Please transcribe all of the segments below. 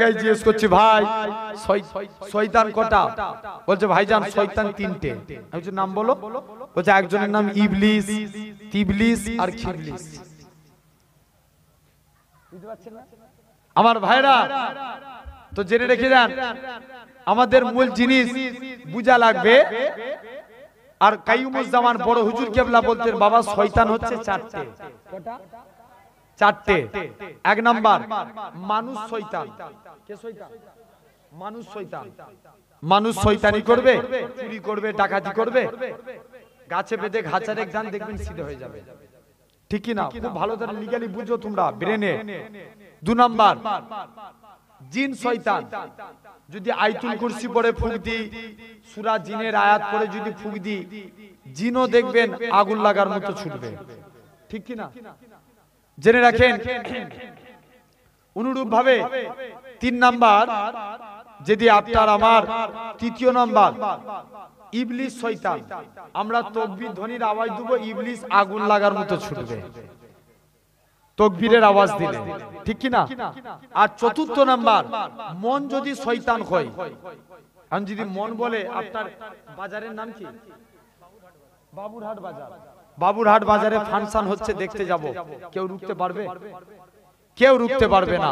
জায়গায় জিজ্ঞেস করছি ভাই শয়তান কটা? বলছে ভাইজান শয়তান তিনটে। আমি বলছি নাম বলো। বলছে একজনের নাম ইবলিস, তিবলিস আর খিবলিস। বুঝতে পারছেন না আমার ভাইরা? তো জেনে রেখে যান, আমাদের মূল জিনিস বুঝা লাগবে। আর কাইয়ুমুজ্জামান বড় হুজুর কেবলা বলতেন বাবা শয়তান হচ্ছে চারটে। কটা? চারটে। এক নাম্বার মানুষ শয়তান। কে শয়তান? মানুষ শয়তান। মানুষ শয়তানি করবে, চুরি করবে, ডাকাতি করবে, গাছে বেঁধে ঘাচা রেখ দান, দেখবেন সিধে হয়ে যাবে। ঠিক কি না? খুব ভালো করে লিগালি বুঝো তোমরা ব্রেনে। দু নাম্বার জিন শয়তান। যদি আয়াতুল কুরসি পড়ে ফুঁক দি, সূরা জিনের আয়াত পড়ে যদি ফুঁক দি, জিনও দেখবেন আগুন লাগার মতো ছুটবে। ঠিক কি না? জেনে রাখেন। অনুরূপ ভাবে তিন নাম্বার, যদি আপনার আমার তৃতীয় নাম্বার ইবলিস শয়তান। আমরা তাকবীর ধ্বনির আওয়াজ দেব, ইবলিস আগুন লাগার মতো ছুটবে তাকবীরের আওয়াজ দিলে। ঠিক কি না? আর চতুর্থ নাম্বার মন যদি শয়তান হয়, আমি যদি মন বলে আপনার বাজারের নাম কি? বাবুরহাট বাজার। বাবুরহাট বাজারে ফাংশন হচ্ছে, দেখতে যাব, কেউ রুখতে পারবে? কেউ রুখতে পারবে না।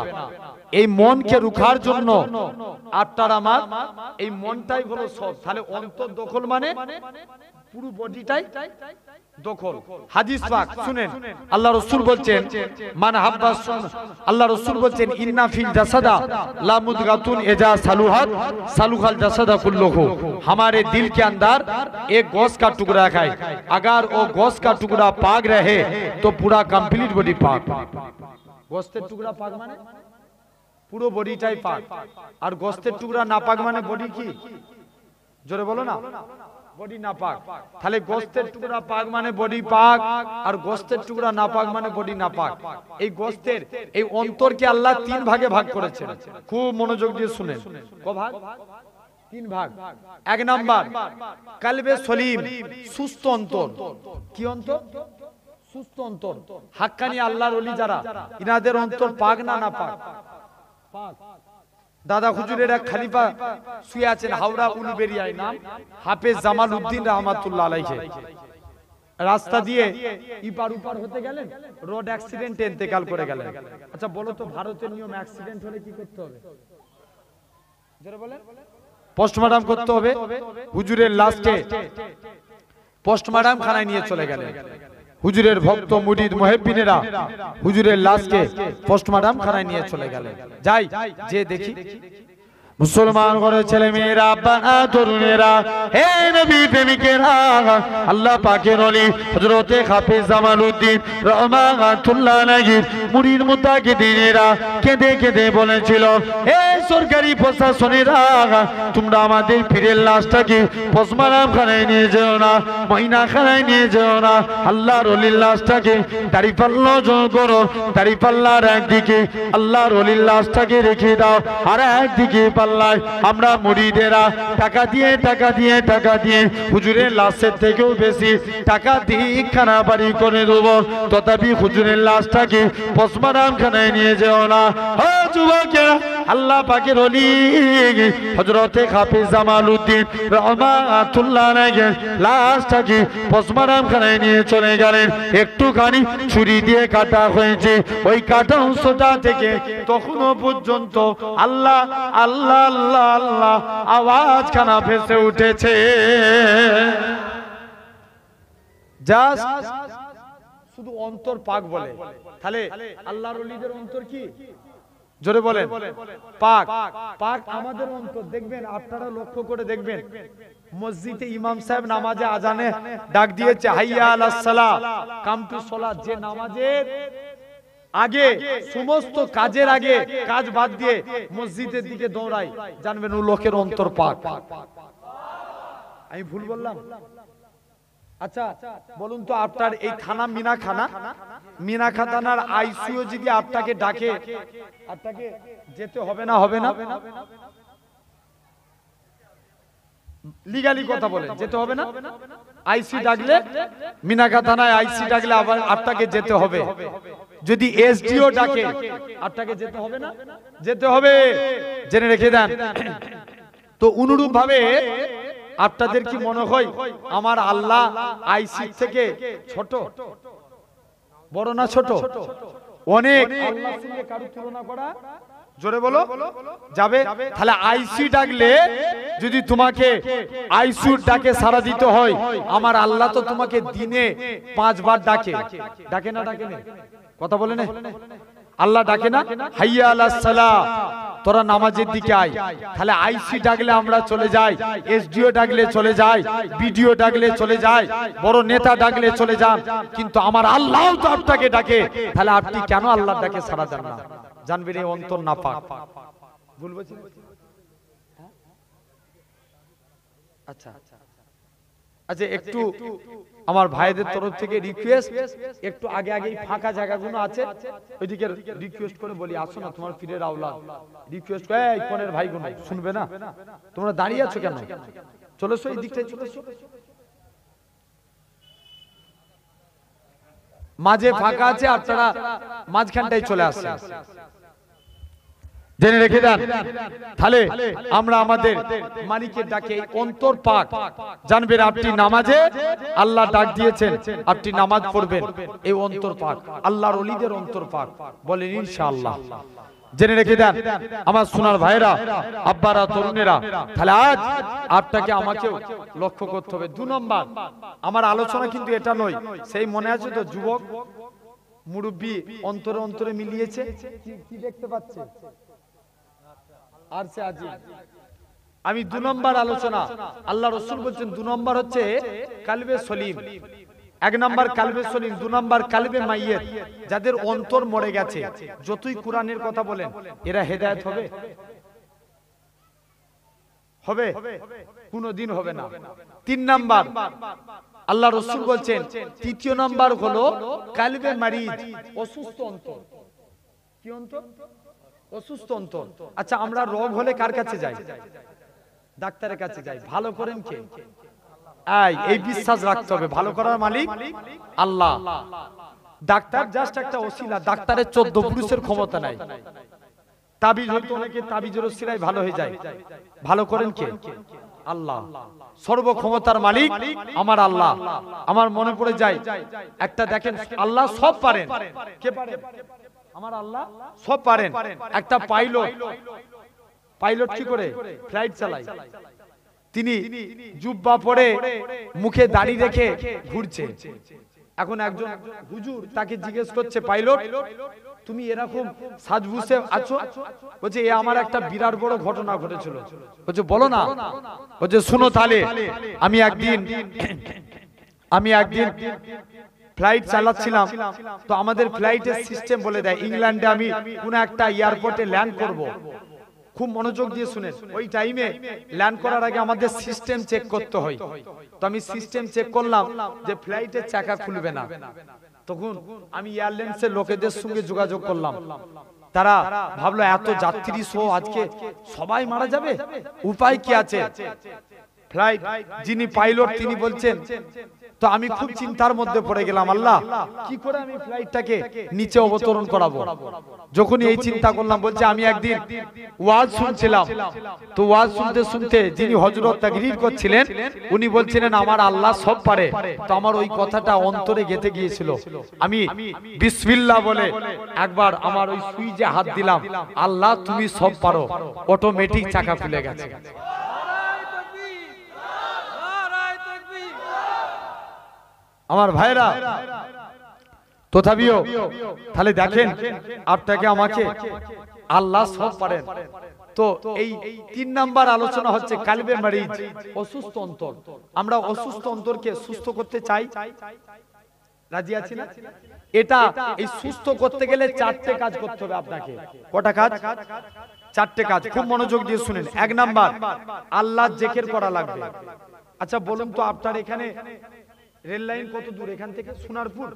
এই মনকে রুখার জন্য আপনার আমার এই মনটাই হলো সব। তাহলে অন্তর দখল মানে পুরো বডিটাই দখল। হাদিস পাক শুনেন, আল্লাহ রাসূল বলছেন মান হাব্বা আল্লাহ রাসূল বলছেন ইন্না ফিল জাসাদা লা মুদগাতুন ইজা সালুহাত সালুহাল জাসাদা কুল্লুহু। हमारे दिल के अंदर एक गोश्त का टुकड़ा है, अगर वो गोश्त का टुकड़ा पाक रहे तो पूरा कंप्लीट बॉडी पाक। গোস্তের টুকরা পাক মানে পুরো বডিটাই পাক, আর গোস্তের টুকরা না পাক মানে বডি কি? জোরে বলো না, বডি না পাক। তাহলে গোস্তের টুকরা পাক মানে বডি পাক, আর গোস্তের টুকরা না পাক মানে বডি না পাক। এই গোস্তের এই অন্তরকে আল্লাহ তিন ভাগে ভাগ করেছেন। খুব মনোযোগ দিয়ে শুনেন। ক ভাগ? তিন ভাগ। এক নাম্বার কলবে সলিম, সুস্থ অন্তর। কি অন্তর? সুস্থ অন্তর। হাক্কানি আল্লাহর ওলি যারা, ইনাদের অন্তর পাক না না পাক? পাক। দাদা হুজুরের এক খলিফা শুয়ে আছেন হাওড়া উলুবেরিয়ায়, নাম হাফেজ জামাল উদ্দিন রহমাতুল্লাহ আলাইহি। রাস্তা দিয়ে ইপার উপার হতে গেলেন, রোড অ্যাক্সিডেন্টে ইন্তেকাল করে গেলেন। আচ্ছা বলো তো ভারতের নিয়ম অ্যাক্সিডেন্ট হলে কি করতে হবে? জোরে বলেন। পোস্টমর্টম করতে হবে। হুজুরের লাশকে পোস্টমর্টম খানায় নিয়ে চলে গেলেন। হুজুরের ভক্ত মুরিদ মুহিব্বিনেরা হুজুরের লাশকে পোস্টমর্টম খানায় নিয়ে চলে গেলেন। যাই যে দেখি মুসলমান ঘরের ছেলে মেয়েরা, বাবা তরুণেরা, হে নবী প্রেমিকেরা, আল্লাহ পাকের ওলি হযরতে হাফেজ জামালউদ্দিন রহমাতুল্লাহ আলাইহি মুরিদ মুত্তাকিদিনেরা কেঁদে কেঁদে বলেছিল, হে সরকারি প্রশাসনেরা, তোমরা আমাদের পীরের লাশটাকে পোস্টমর্টম খানায় নিয়ে যেও না, ময়না খানায় নিয়ে যেও না। আল্লাহর ওলির লাশটাকে দাড়িপাল্লা জোর করো, দাড়িপাল্লার একদিকে আল্লাহর ওলির লাশটাকে রেখে দাও, আর একদিকে আমরা মুরিদেরা টাকা দিয়ে টাকা দিয়ে টাকা দিয়ে হুজুরের লাশের থেকেও বেশি টাকা দিয়ে খানা বাড়ি করে দেব, তথাপি হুজুরের লাশটাকে পোস্টমর্টম খানায় নিয়ে যেও না। ও যুবকেরা, আল্লাহ পাকের ওলি হযরতে হাফেজ জামালউদ্দিন রহমাতুল্লাহ আলাইহি লাশটাকে পোস্টমর্টম খানায় নিয়ে চলে গেলেন। একটুখানি ছুরি দিয়ে কাটা হয়েছে, ওই কাটা অংশটা থেকে তখনও পর্যন্ত আল্লাহ আল্লাহ আল্লাহ আল্লাহ আওয়াজ খানা ভেসে উঠেছে। জাস্ট শুধু অন্তর পাক বলে। তাহলে আল্লাহর ওলিদের অন্তর কি? জোরে বলেন। পাক। পাক আমাদের অন্তর। দেখবেন আপনারা লক্ষ্য করে দেখবেন, মসজিদে ইমাম সাহেব নামাজে আজানে ডাক দিয়েছে হাইয়া আলাস সালাহ, কাম টু সালাত। যে নামাজের আগে সমস্ত কাজের আগে কাজ বাদ দিয়ে মসজিদের দিকে দৌড়ায়, জানবেন ও লোকের অন্তর পাক। আমি ভুল বললাম? আচ্ছা বলুন তো, আপনার এই থানা মিনাখানা, মিনাখা থানার আইসিইউ যদি আপনাকে ডাকে, আপনাকে যেতে হবে না? হবে না? লিগালি কথা বলে যেতে হবে না? আইসি ডাকলে, মিনাকা থানায় আইসি ডাকলে আবার আপনাকে যেতে হবে। যদি এসডিও ডাকে আপনাকে যেতে হবে না? যেতে হবে, জেনে রেখে দেন। তো অনুরূপ ভাবে আপনাদের কি মনে হয় আমার আল্লাহ আইসি থেকে ছোট? বড় না ছোট? অনেক। আল্লাহর সঙ্গে কারো তুলনা করা জোরে বলো যাবে? তাহলে আইসি ডাকলে যদি তোমাকে আইসির ডাকে সাড়া দিতে হয়, আমার আল্লাহ তো তোমাকে দিনে 5 বার ডাকে। ডাকে না? ডাকে না? কথা বলে না? আল্লাহ ডাকে না? হাইয়া আলাস সালাহ, তোরা নামাজের দিকে আয়। তাহলে আইসি ডাকলে আমরা চলে যাই, এসডিও ডাকলে চলে যাই, বিডিও ডাকলে চলে যাই, বড় নেতা ডাকলে চলে যান, কিন্তু আমার আল্লাহও তো আপনাকে ডাকে। তাহলে আপনি কেন আল্লাহর ডাকে সাড়া দেন না? জানবেন এই অন্তর নাপাক। ভুল বলছি? আচ্ছা আচ্ছা, একটু আমার ভাইদের তরফ থেকে রিকোয়েস্ট, একটু আগে আগে ফাঁকা জায়গাগুলো আছে ওইদিকে রিকোয়েস্ট করে বলি, আসো না, তোমার পীরের আওলাদ রিকোয়েস্ট করে, এই কোনের ভাইগুলো শুনবে না? তোমরা দাঁড়িয়ে আছো কেন? চলে এসো, এই দিকটায় চলে এসো। মাঝে ফাঁকা আছে, আপনারা মাঝখানটায় চলে আসেন। জেনে রেখে দেন। তাহলে আমরা আমাদের মালিকের ডাকে অন্তর পাক জানবেন। আপনি নামাজে আল্লাহ ডাক দিয়েছেন, আপনি নামাজ পড়বেন, এই অন্তর পাক আল্লাহর ওলিদের অন্তর পাক, বলেন ইনশাআল্লাহ। জেনে রেখে দেন আমার সোনার ভাইরা, আব্বারা, তরুণেরা। তাহলে আজ আপনাকে আমাকেও লক্ষ্য করতে হবে। 2 নম্বর আমার আলোচনা কিন্তু এটা নয়, সেই মনে আছে তো যুবক মুরব্বী অন্তরে অন্তরে মিলিয়েছে, কি দেখতে পাচ্ছে? আর সে আজি আমি 2 নম্বর আলোচনা, আল্লাহ রাসূল বলছেন 2 নম্বর হচ্ছে কালবে সলিম। 1 নম্বর কালবে সলিম, 2 নম্বর কালবে মাইয়িত। যাদের অন্তর মরে গেছে, যতই কোরআনের কথা বলেন, এরা হেদায়েত হবে? হবে? কোনদিন হবে না। 3 নম্বর আল্লাহ রাসূল বলছেন, 3য় নম্বর হলো কালবে মারিদ, অসুস্থ অন্তর। কি অন্তর? অসুস্থ অন্তর। আচ্ছা, আমরা রোগ হলে কার কাছে যাই? ডাক্তারের কাছে যাই। ভালো করেন কে? এই বিশ্বাস রাখতে হবে, ভালো করার মালিক আল্লাহ। ডাক্তার জাস্ট একটা ওসিলা, ডাক্তারের 14 পুরুষের ক্ষমতা নাই। তাবিজ হয়তো অনেকে তাবিজের ওসিলায় ভালো হয়ে যায়। ভালো করেন কে? আল্লাহ। সর্বক্ষমতার মালিক আমার আল্লাহ। আমার মনে পড়ে যায় একটা, দেখেন আল্লাহ সব পারেন। কে পারেন? আমার আল্লাহ সব পারেন। একটা পাইলট কি করে? ফ্লাইট চালায়। তিনি জুব্বা পরে মুখে দাড়ি রেখে ঘুরছে। এখন একজন হুজুর তাকে জিজ্ঞেস করছে, পাইলট তুমি এরকম সাজভুষে আছো? বলছে, এ আমার একটা বিরাট বড় ঘটনা ঘটেছিল। বলছে, বলো না। বলছে, শুনো তাহলে। আমি একদিন ফ্লাইট চালাচ্ছিলাম, তো আমাদের ফ্লাইটের সিস্টেম বলে দেয়, ইংল্যান্ডে আমি কোন একটা এয়ারপোর্টে ল্যান্ড করব। খুব মনোযোগ দিয়ে শুনেন, ওই টাইমে ল্যান্ড করার আগে আমাদের সিস্টেম চেক করতে হয়। তো আমি সিস্টেম চেক করলাম যে ফ্লাইটের চাকা খুলবে না। তখন আমি এয়ারলাইন্সের লোকেদের সঙ্গে যোগাযোগ করলাম। তারা ভাবলো এত যাত্রী সহ আজকে সবাই মারা যাবে, উপায় কি আছে? ফ্লাইট যিনি পাইলট তিনি বলছেন, তো আমি খুব চিন্তার মধ্যে পড়ে গেলাম, আল্লাহ কি করে আমি ফ্লাইটটাকে নিচে অবতরণ করাবো। যখন এই চিন্তা করলাম, বলছে আমি একদিন ওয়াজ শুনছিলাম, তো ওয়াজ শুনতে শুনতে যিনি হযরত তাকরীর করছিলেন উনি বলছিলেন আমার আল্লাহ সব পারে। তো আমার ওই কথাটা অন্তরে গেঁথে গিয়েছিল। আমি বিসমিল্লাহ বলে একবার আমার ওই সুইচে হাত দিলাম, আল্লাহ তুমি সব পারো, অটোমেটিক চাকা খুলে গেছে। আমার ভাইরা, তথাপিও তাহলে দেখেন আপনাকে আমাকে আল্লাহ সব পারেন। তো এই 3 নাম্বার আলোচনা হচ্ছে কালবে মারিজ, অসুস্থ অন্তর। আমরা অসুস্থ অন্তরকে সুস্থ করতে চাই, রাজি আছি না? এটা এই সুস্থ করতে গেলে 4টে কাজ করতে হবে আপনাকে। কটা কাজ? 4টে কাজ। খুব মনোযোগ দিয়ে শুনেন। 1 নাম্বার আল্লাহর জিকির করা লাগবে। আচ্ছা বলুন তো, আপনার এখানে রেল লাইন কত দূর এখান থেকে? সোনারপুর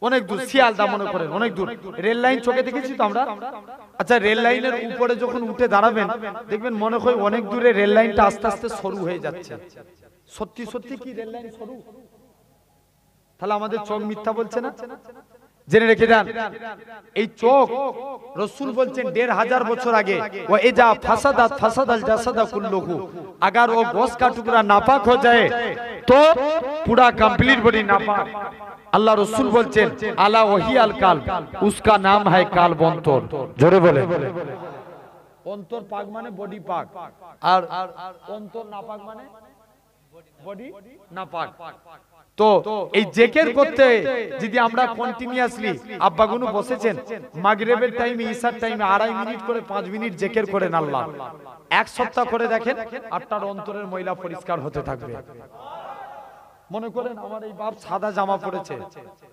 অনেক দূর, শিয়ালদা মনে করেন অনেক দূর। রেল লাইন চোখে দেখেছি তো আমরা। আচ্ছা, রেল লাইনের উপরে যখন উঠে দাঁড়াবেন দেখবেন মনে হয় অনেক দূরে রেল লাইনটা আস্তে আস্তে সরু হয়ে যাচ্ছে। সত্যি সত্যি কি রেল লাইন সরু? তাহলে আমাদের চোখ মিথ্যা বলছে না? জেনে রেখে দেন, এই চোখ রাসূল বলছেন 1500 বছর আগে, ও এজা ফাসাদাত ফাসাদাল জাসাদা কুল্লুহু, अगर वो गोश्त का टुकड़ा नापाक हो जाए तो पूरा कंप्लीट बॉडी नापाक। अल्लाह रसूल बोलছেন আলা ওহি আল কাল, उसका नाम है काल बंतर। জোরে বলে, অন্তর পাক মানে বডি পাক, আর অন্তর নাপাক মানে বডি নাপাক। তো এই জিকির করতে যদি আমরা কন্টিনিউয়াসলি, আব্বাগুনো বসেছেন মাগরিবের টাইমে ঈশার টাইমে 2.5 মিনিট করে 5 মিনিট জিকির করেন আল্লাহ, এক সপ্তাহ করে দেখেন আপনার অন্তরের ময়লা পরিষ্কার হতে থাকবে। মনে করেন আমার এই বাপ সাদা জামা পরেছে,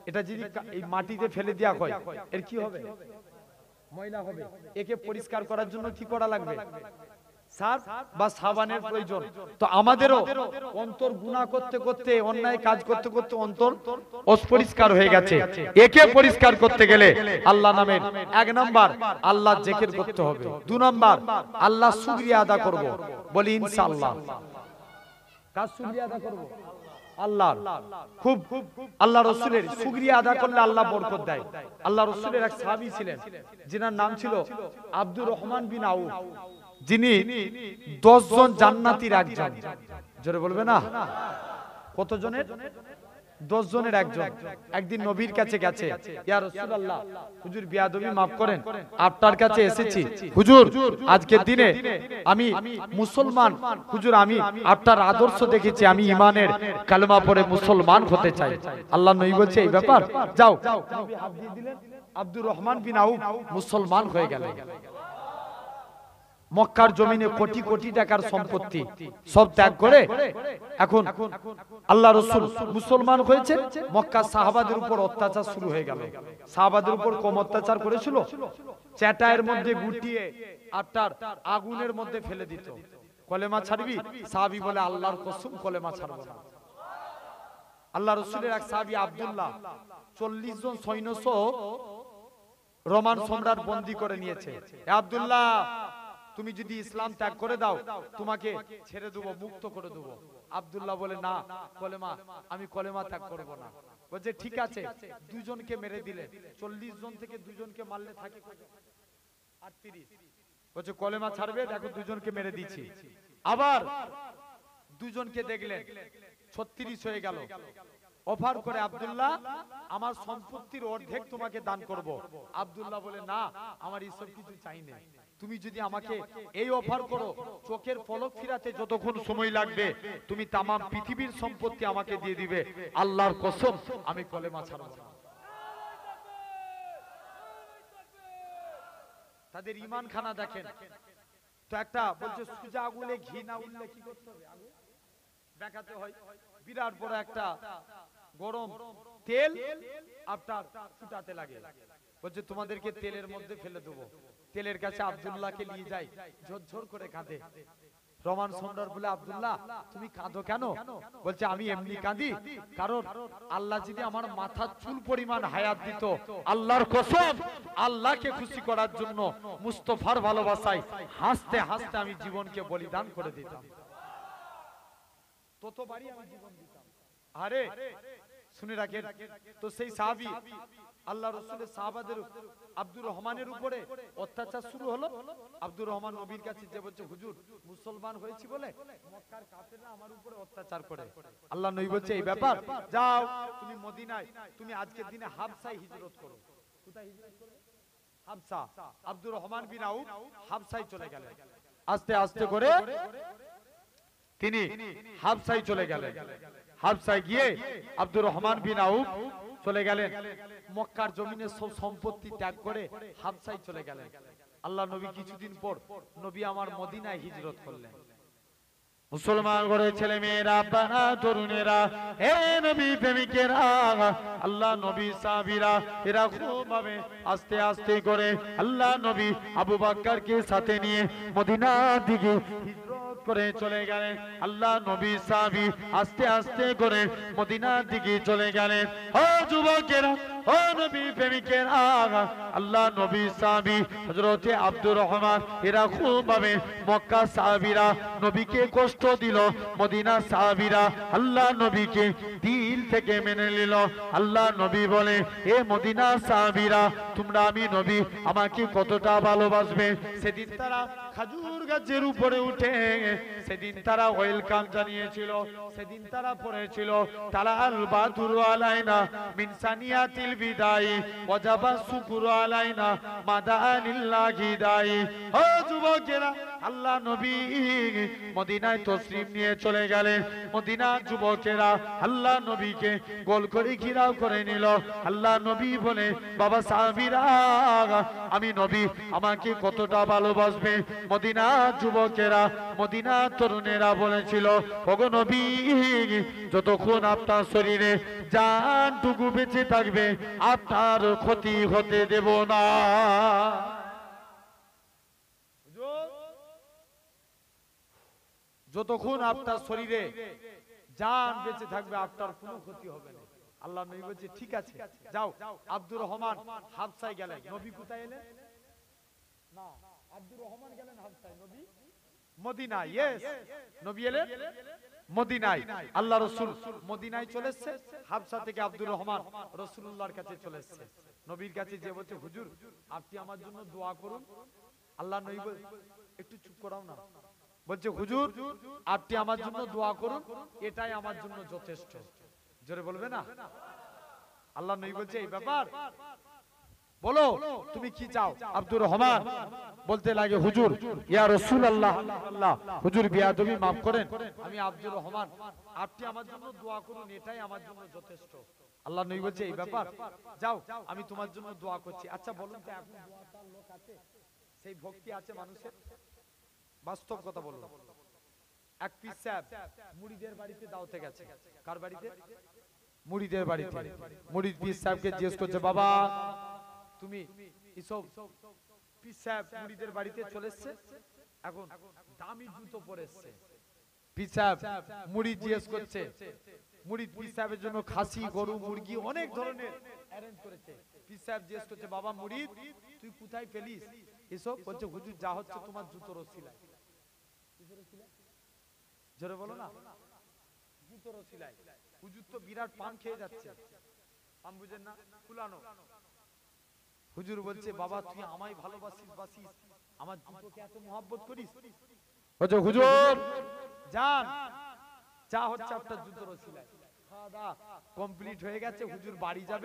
এটা যদি এই মাটিতে ফেলে দেওয়া হয় এর কি হবে? ময়লা হবে। একে পরিষ্কার করার জন্য কি করা লাগবে? সার্ফ বা সাবানের প্রয়োজন। তো আমাদেরও অন্তর গুনাহ করতে করতে, অন্যায় কাজ করতে করতে অন্তর অপরিষ্কার হয়ে গেছে। একে পরিষ্কার করতে গেলে আল্লাহ নামের 1 নাম্বার আল্লাহ জিকির করতে হবে, 2 নাম্বার আল্লাহ শুকরিয়া আদা করব। বলি ইনশাআল্লাহ। কার শুকরিয়া আদা করব? আল্লাহর। খুব আল্লাহ রাসূলের শুকরিয়া আদা করলে আল্লাহ বরকত দেয়। আল্লাহ রাসূলের এক সাহাবী ছিলেন যিনার নাম ছিল আব্দুর রহমান বিন আউফ, যিনি 10 জন জান্নাতীর একজন। জোরে বলবে না? কত জনের? 10 জনের একজন। একদিন নবীর কাছে গেছে, ইয়া রাসূলুল্লাহ, হুজুর বিয়াদবি maaf করেন, আপনার কাছে এসেছি হুজুর, আজকের দিনে আমি মুসলমান হুজুর, আমি আপনার আদর্শ দেখেছি, আমি ঈমানের কালেমা পড়ে মুসলমান হতে চাই। আল্লাহ নবী বলছে এই ব্যাপার, যাও। নবী হাত দিয়ে দিলেন, আব্দুর রহমান বিন আউফ মুসলমান হয়ে গেলেন। মক্কার জমিনে কোটি কোটি টাকার সম্পত্তি সব ত্যাগ করে এখন আল্লাহ রাসূল মুসলমান হয়েছে। মক্কার সাহাবাদের উপর অত্যাচার শুরু হয়ে গেল। সাহাবাদের উপর কম অত্যাচার করেছিল? চ্যাটায়ের মধ্যে গুটিয়ে আপনার আগুনের মধ্যে ফেলে দিত। কলেমা ছাড়বি? সাহাবী বলে আল্লাহর কসম কলেমা ছাড়ব না। আল্লাহ রাসূলের এক সাহাবী আব্দুল্লাহ 40 জন সৈন্য রোমান সম্রাট বন্দী করে নিয়েছে। এ আব্দুল্লাহ, তুমি যদি ইসলাম ত্যাগ করে দাও তোমাকে ছেড়ে দেব, মুক্ত করে দেব। আব্দুল্লাহ বলে না, কলেমা, আমি কলেমা ত্যাগ করব না। বলছে ঠিক আছে। দুজনকে মেরে দিলে, 40 জন থেকে দুজনকে মারলে থাকে 38। বলছে কলেমা ছাড়বে, দেখো দুজনকে মেরে দিয়েছি। আবার দুজনকে দেখলেন 36 হয়ে গেল। অফার করে আব্দুল্লাহ, আমার সম্পত্তির অর্ধেক তোমাকে দান করব। আব্দুল্লাহ বলে না, আমার এইসব কিছু চাই না। তুমি যদি আমাকে এই অফার করো, চোখের পলক ফিরাতে যতক্ষণ সময় লাগবে তুমি তাম পৃথিবীর সম্পত্তি আমাকে দিয়ে দিবে, আল্লাহর কসম আমি কলেমা ছাড়ব না। তাদের ঈমান খানা দেখেন তো। একটা বলছে সুজা আগুলে ঘি না উঠলে কি করতে হবে? আগুন দেখাতে হয়। বিরাট বড় একটা গরম তেল আপনার ফুটাতে লাগে। বলছে তোমাদেরকে তেলের মধ্যে ফেলে দেবো। তেলের কাছে আব্দুল্লাহকে নিয়ে যায়, ঝরঝর করে কাঁদে। রোমান সম্রাট বলে আব্দুল্লাহ তুমি কাঁদো কেন? বলছে আমি এমনি কাঁদি কারণ আল্লাহ যদি আমার মাথার চুল পরিমাণ হায়াত দিত, আল্লাহর কসম আল্লাহকে খুশি করার জন্য মুস্তাফার ভালোবাসায় হাসতে হাসতে আমি জীবনকে বলিদান করে দিতাম। ততবারই আমি জীবন দিতাম। আরে শুনে রাখেন তো, সেই সাহাবী আল্লাহ রাসূলের সাহাবাদের আব্দুর রহমানের উপরে অত্যাচার শুরু হলো। আব্দুর রহমান নবীর কাছে যে বলছে হুজুর মুসলমান হয়েছি বলে মক্কার কাফেররা আমার উপরে অত্যাচার করে। আল্লাহ নবী বলছে এই ব্যাপার, যাও তুমি মদিনায়, তুমি আজকের দিনে হাবশায় হিজরত করো। কোথায় হিজরত করবে? হাবশা। আব্দুর রহমান বিন আউফ হাবশায় চলে গেলেন। আস্তে আস্তে করে তিনি হাবশায় চলে গেলেন। হাবশায় গিয়ে আব্দুর রহমান বিন আউফ চলে গেলেন। মক্কার জমিনে সব সম্পত্তি ত্যাগ করে হাবশায় চলে গেলেন। আল্লাহ নবী কিছুদিন পর নবী আমার মদিনায় হিজরত করলেন। মুসলমান ঘরের ছেলে মেয়েরা, পানা তরুণেরা, হে নবী প্রেমিকেরা, আল্লাহ নবী সাহাবীরা, এরা খুব ভাবে আস্তে আস্তে করে আল্লাহ নবী আবু বকরকে সাথে নিয়ে মদিনার দিকে হিজরত করে চলে গেলেন। আল্লাহ নবী সাহাবী আস্তে আস্তে করে মদিনার দিকে চলে গেলেন। ও যুবকেরা, ও নবী প্রেমিকেরা, আল্লাহ নবী সাহাবী হযরতে আব্দুর রহমান, এরা খুব ভাবে মক্কা সাহাবীরা নবীকে কষ্ট দিল, মদিনা সাহাবীরা আল্লাহ নবীকে দিল থেকে মেনে নিল। আল্লাহ নবী বলে, এ মদিনা সাহাবীরা, তোমরা আমি নবী আমাকে কতটা ভালোবাসবে। সেদিন তারা খেজুর গাছের উপরে উঠে সেদিন তারা ওয়েলকাম জানিয়েছিল। সেদিন তারা পড়েছিল, তালাল বাদুরু আলাইনা মিন সানিয়াতিল বিদাই ওয়াজাবা শুকরু আলাইনা মাদানিল্লাহি দাই। ও যুবকেরা, আল্লাহ নবী মদিনায় তশরিফ নিয়ে চলে গেলেন। মদিনার যুবকেরা আল্লাহ নবীকে গোল করে ঘিরাও করে নিল। আল্লাহ নবী বলে, বাবা সাহাবীরা, আমি নবী আমাকে কতটা ভালোবাসবে। মদিনার যুবকেরা, মদিনার তরুণেরা বলেছিল, ওগো নবী, যতক্ষণ আপনার শরীরে জানটুকু বেঁচে থাকবে আপনার ক্ষতি হতে দেব না। যতক্ষণ আপনার শরীরে জান বেঁচে থাকবে আপনার কোনো ক্ষতি হবে না। আল্লাহ নবী বলছে, ঠিক আছে যাও। আব্দুর রহমান হাবশায় গেলেন। নবী কোথায় এলেন? না, আব্দুর রহমান গেলেন হাবশায়, নবী মদিনায়। ইয়েস, নবী এলেন মদিনায়। আল্লাহ রাসূল মদিনায় চলে এসেছে। হাবশা থেকে আব্দুর রহমান রাসূলুল্লাহর কাছে চলে এসেছে। নবীর কাছে যে বলছে, হুজুর আপনি আমার জন্য দোয়া করুন। আল্লাহ নবী বলে, একটু চুপ করাও না। বলছে, হুজুর আপনি আমার জন্য দোয়া করুন, এটাই আমার জন্য যথেষ্ট। জোরে বলবে না? আল্লাহ নবী বলছে, এই ব্যাপার, বলো তুমি কি চাও। আব্দুর রহমান বলতে লাগে, হুজুর ইয়া রাসূলুল্লাহ, আল্লাহ হুজুর বিয়াদবি maaf করেন, আমি আব্দুর রহমান, আপনি আমার জন্য দোয়া করুন, এটাই আমার জন্য যথেষ্ট। আল্লাহ নবী বলছে, এই ব্যাপার, যাও আমি তোমার জন্য দোয়া করছি। আচ্ছা বলুন তো, এখন দোয়া তার লোক আছে? সেই ভক্তি আছে মানুষের? বাস্তব কথা বলুন। এক পীর সাহেব মুরিদের বাড়িতে দাওয়াতে গেছে। কার বাড়িতে? মুরিদের বাড়িতে। মুরিদ পীর সাহেবকে জিজ্ঞেস করছে, বাবা তুমি এসব, পীর সাহেব মুরিদের বাড়িতে চলে এসেছে, এখন দামি জুতো পরে এসেছে। পীর সাহেব মুরিদ জিজ্ঞেস করছে, মুরিদ পীর সাহেবের জন্য খাসি, গরু, মুরগি অনেক ধরনের অ্যারেঞ্জ করেছে। পীর সাহেব জিজ্ঞেস করছে, বাবা মুরিদ তুই কোথায় পেলিস এসব? বলছে, হুজুর যা হচ্ছে তোমার জুতোর ওসিলায়। জোরে বলো না, জুতোর ওসিলায়। হুজুর তো বিরাট পান খেয়ে যাচ্ছে, পান বুঝেন না, ফুলানো। হুজুর বলছে, বাবা তুই আমায় ভালোবাসিস, বাসিস, আমার জুতোকে এত মহব্বত করিস? বলছে, হুজুর যান, যা হচ্ছে আপনার জুতোর ওসিলায়। খাওয়া দাওয়া কমপ্লিট হয়ে গেছে, হুজুর বাড়ি যাবে।